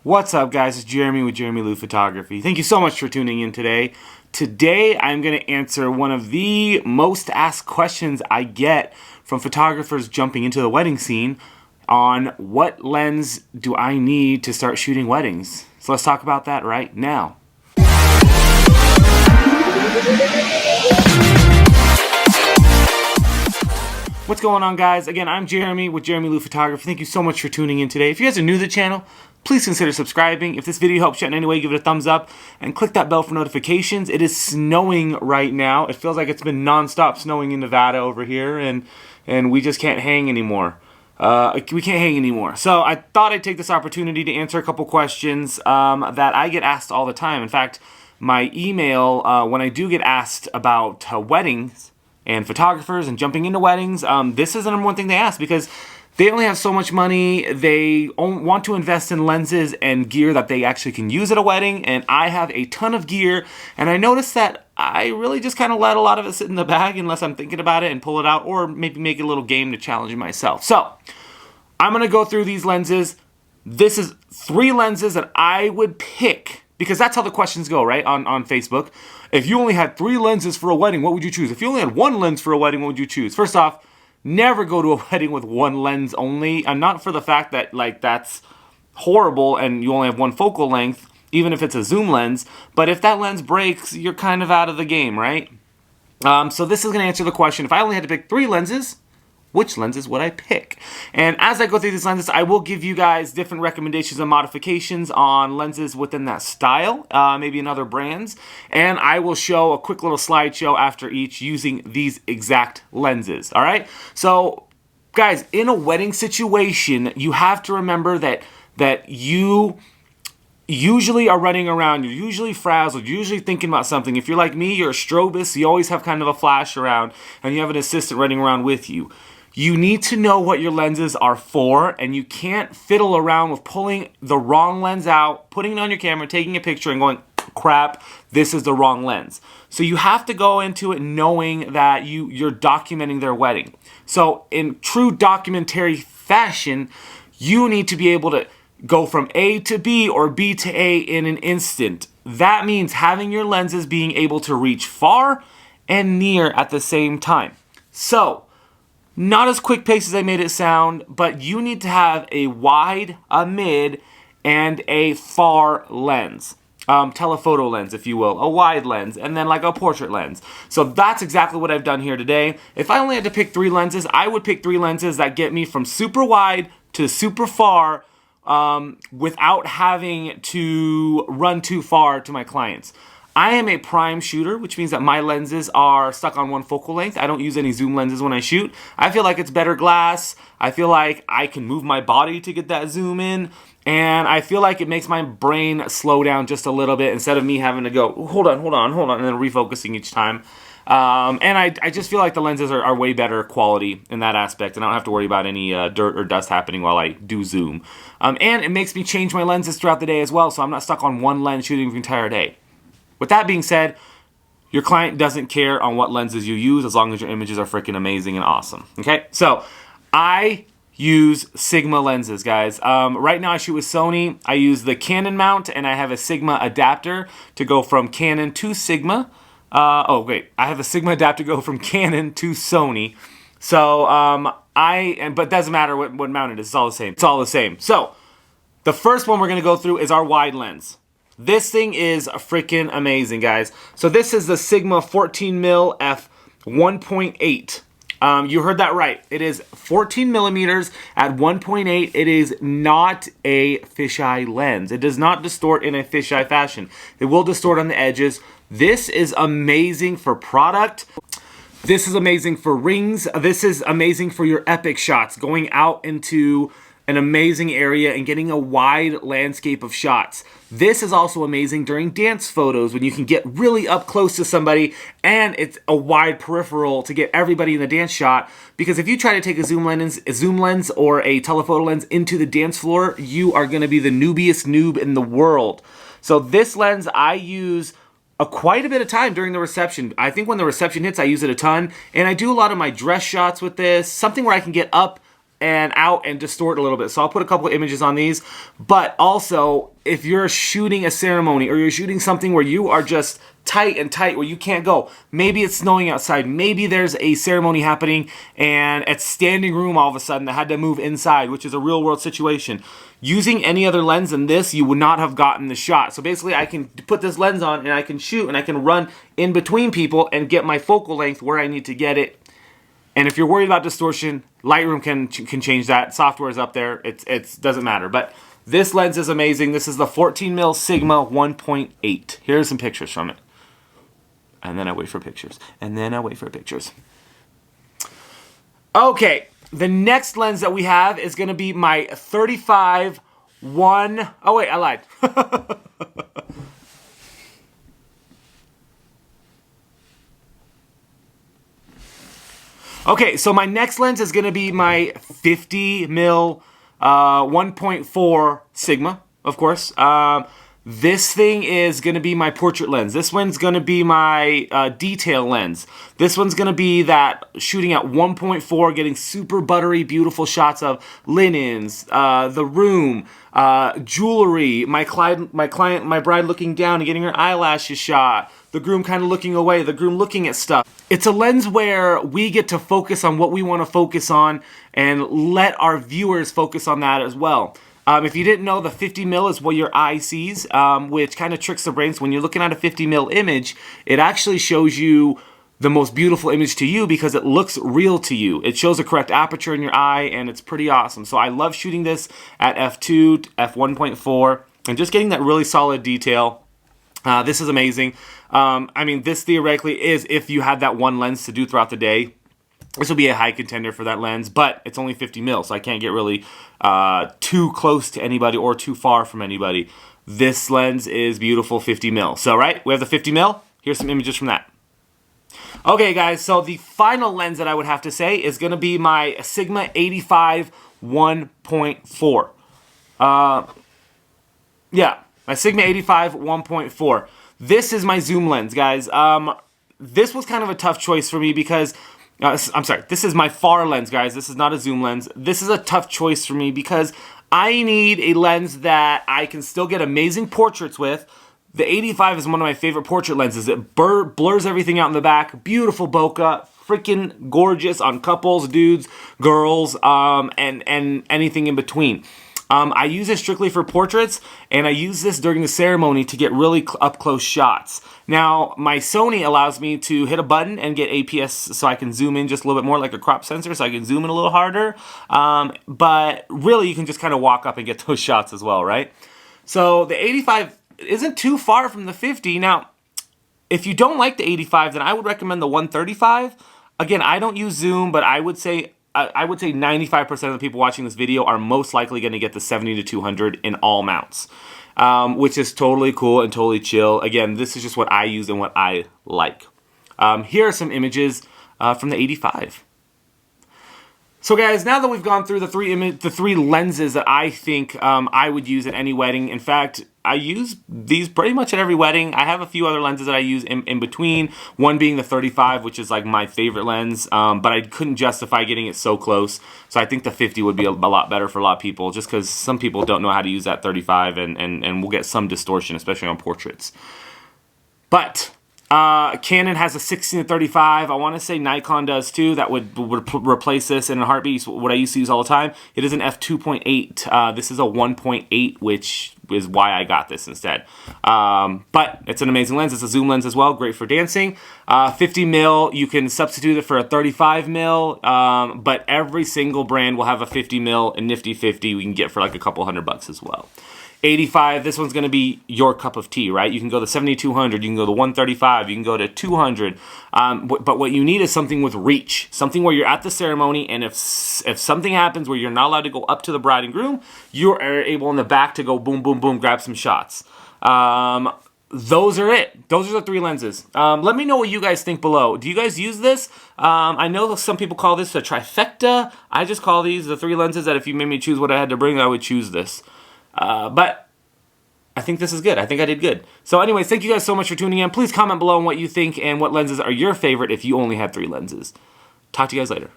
What's up, guys? It's Jeramie with JeramieLu Photography. Thank you so much for tuning in today. Today, I'm going to answer one of the most asked questions I get from photographers jumping into the wedding scene on what lens do I need to start shooting weddings. So let's talk about that right now. What's going on, guys? Again, I'm Jeramie with JeramieLu Photography. Thank you so much for tuning in today. If you guys are new to the channel, please consider subscribing. If this video helps you out in any way, give it a thumbs up and click that bell for notifications. It is snowing right now. It feels like it's been non-stop snowing in Nevada over here, and we just can't hang anymore. We can't hang anymore. So I thought I'd take this opportunity to answer a couple questions that I get asked all the time. In fact, my email, when I do get asked about weddings and photographers and jumping into weddings, this is the number one thing they ask because they only have so much money. They want to invest in lenses and gear that they actually can use at a wedding, and I have a ton of gear, and I noticed that I really just kind of let a lot of it sit in the bag unless I'm thinking about it and pull it out, or maybe make it a little game to challenge myself. So I'm going to go through these lenses. This is 3 lenses that I would pick, because that's how the questions go, right, on Facebook. If you only had 3 lenses for a wedding, what would you choose? If you only had 1 lens for a wedding, what would you choose? First off, never go to a wedding with 1 lens only. And not for the fact that, like, that's horrible and you only have 1 focal length, even if it's a zoom lens. But if that lens breaks, you're kind of out of the game, right? So this is going to answer the question. If I only had to pick 3 lenses, which lenses would I pick? And as I go through these lenses, I will give you guys different recommendations and modifications on lenses within that style, maybe in other brands. And I will show a quick little slideshow after each using these exact lenses, all right? So, guys, in a wedding situation, you have to remember that you usually are running around, you're usually frazzled, you're usually thinking about something. If you're like me, you're a strobist, you always have kind of a flash around, and you have an assistant running around with you. You need to know what your lenses are for, and you can't fiddle around with pulling the wrong lens out, putting it on your camera, taking a picture, and going, crap, this is the wrong lens. So you have to go into it knowing that you're documenting their wedding. So in true documentary fashion, you need to be able to go from A to B or B to A in an instant. That means having your lenses being able to reach far and near at the same time. So, not as quick pace as I made it sound, but you need to have a wide, a mid, and a far lens. Telephoto lens, if you will, a wide lens, and then like a portrait lens. So that's exactly what I've done here today. If I only had to pick 3 lenses, I would pick 3 lenses that get me from super wide to super far without having to run too far to my clients. I am a prime shooter, which means that my lenses are stuck on 1 focal length. I don't use any zoom lenses when I shoot. I feel like it's better glass. I feel like I can move my body to get that zoom in. And I feel like it makes my brain slow down just a little bit instead of me having to go, hold on, and then refocusing each time. And I just feel like the lenses are way better quality in that aspect, and I don't have to worry about any dirt or dust happening while I do zoom. And it makes me change my lenses throughout the day as well, so I'm not stuck on 1 lens shooting the entire day. With that being said, your client doesn't care on what lenses you use as long as your images are freaking amazing and awesome. Okay, so I use Sigma lenses, guys. Right now I shoot with Sony. I use the Canon mount, and I have a Sigma adapter to go from Canon to Sigma. I have a Sigma adapter to go from Canon to Sony. So but it doesn't matter what mount it is. It's all the same. It's all the same. So the first one we're gonna go through is our wide lens. This thing is freaking amazing, guys. So this is the Sigma 14mm f 1.8. You heard that right. It is 14 millimeters at 1.8. It is not a fisheye lens. It does not distort in a fisheye fashion. It will distort on the edges. This is amazing for product. This is amazing for rings. This is amazing for your epic shots, going out into an amazing area and getting a wide landscape of shots. This is also amazing during dance photos when you can get really up close to somebody and it's a wide peripheral to get everybody in the dance shot. Because if you try to take a zoom lens or a telephoto lens into the dance floor, you are going to be the noobiest noob in the world. So this lens I use quite a bit of time during the reception. I think when the reception hits, I use it a ton. And I do a lot of my dress shots with this, something where I can get up and out and distort a little bit. So I'll put a couple of images on these. But also, if you're shooting a ceremony or you're shooting something where you are just tight and tight where you can't go, maybe it's snowing outside, maybe there's a ceremony happening and it's standing room all of a sudden that had to move inside, which is a real world situation. Using any other lens than this, you would not have gotten the shot. So basically I can put this lens on and I can shoot and I can run in between people and get my focal length where I need to get it. And if you're worried about distortion, Lightroom can change that. Software is up there. It doesn't matter. But this lens is amazing. This is the 14mm Sigma 1.8. Here's some pictures from it. And then I wait for pictures. And then I wait for pictures. Okay, the next lens that we have is going to be my 35-1... Oh, wait, I lied. Okay, so my next lens is going to be my 50mm 1.4 Sigma, of course. This thing is going to be my portrait lens. This one's going to be my detail lens. This one's going to be that shooting at 1.4, getting super buttery, beautiful shots of linens, the room, jewelry, my bride looking down and getting her eyelashes shot, the groom kind of looking away, the groom looking at stuff. It's a lens where we get to focus on what we want to focus on and let our viewers focus on that as well. If you didn't know, the 50mm is what your eye sees, which kind of tricks the brain. So when you're looking at a 50mm image, it actually shows you the most beautiful image to you because it looks real to you. It shows the correct aperture in your eye, and it's pretty awesome. So I love shooting this at f2, f1.4, and just getting that really solid detail. This is amazing. I mean, this theoretically is if you had that one lens to do throughout the day. This will be a high contender for that lens, but it's only 50mm, so I can't get really too close to anybody or too far from anybody. This lens is beautiful 50mm. So, right, we have the 50mm. Here's some images from that. Okay, guys, so the final lens that I would have to say is going to be my Sigma 85 1.4. Yeah, my Sigma 85 1.4. This is my zoom lens, guys. This was kind of a tough choice for me because... I'm sorry, this is my far lens, guys. This is not a zoom lens. This is a tough choice for me because I need a lens that I can still get amazing portraits with. The 85 is one of my favorite portrait lenses. It blurs everything out in the back. Beautiful bokeh. Freaking gorgeous on couples, dudes, girls, and anything in between. I use this strictly for portraits, and I use this during the ceremony to get really up-close shots. Now, my Sony allows me to hit a button and get APS so I can zoom in just a little bit more like a crop sensor, so I can zoom in a little harder. But really, you can just kind of walk up and get those shots as well, right? So the 85 isn't too far from the 50. Now, if you don't like the 85, then I would recommend the 135. Again, I don't use zoom, but I would say 95% of the people watching this video are most likely going to get the 70 to 200 in all mounts, which is totally cool and totally chill. Again, this is just what I use and what I like. Here are some images from the 85. So guys, now that we've gone through the three lenses that I think I would use at any wedding, in fact, I use these pretty much at every wedding. I have a few other lenses that I use in between, one being the 35, which is like my favorite lens, but I couldn't justify getting it so close, so I think the 50 would be a lot better for a lot of people, just because some people don't know how to use that 35, and we'll get some distortion, especially on portraits. But... Canon has a 16-35. I want to say Nikon does too. That would replace this in a heartbeat. What I used to use all the time. It is an f2.8. This is a 1.8, which is why I got this instead. But it's an amazing lens. It's a zoom lens as well. Great for dancing. 50mm. You can substitute it for a 35mm. But every single brand will have a 50mm and nifty 50. We can get for like a couple $100 as well. 85, this one's going to be your cup of tea, right? You can go to 70-200, you can go to 135, you can go to 200. But what you need is something with reach, something where you're at the ceremony, and if something happens where you're not allowed to go up to the bride and groom, you're able in the back to go boom, boom, boom, grab some shots. Those are it. Those are the three lenses. Let me know what you guys think below. Do you guys use this? I know some people call this a trifecta. I just call these the three lenses that if you made me choose what I had to bring, I would choose this. But I think this is good. I think I did good. So anyways, thank you guys so much for tuning in. Please comment below on what you think and what lenses are your favorite if you only have three lenses. Talk to you guys later.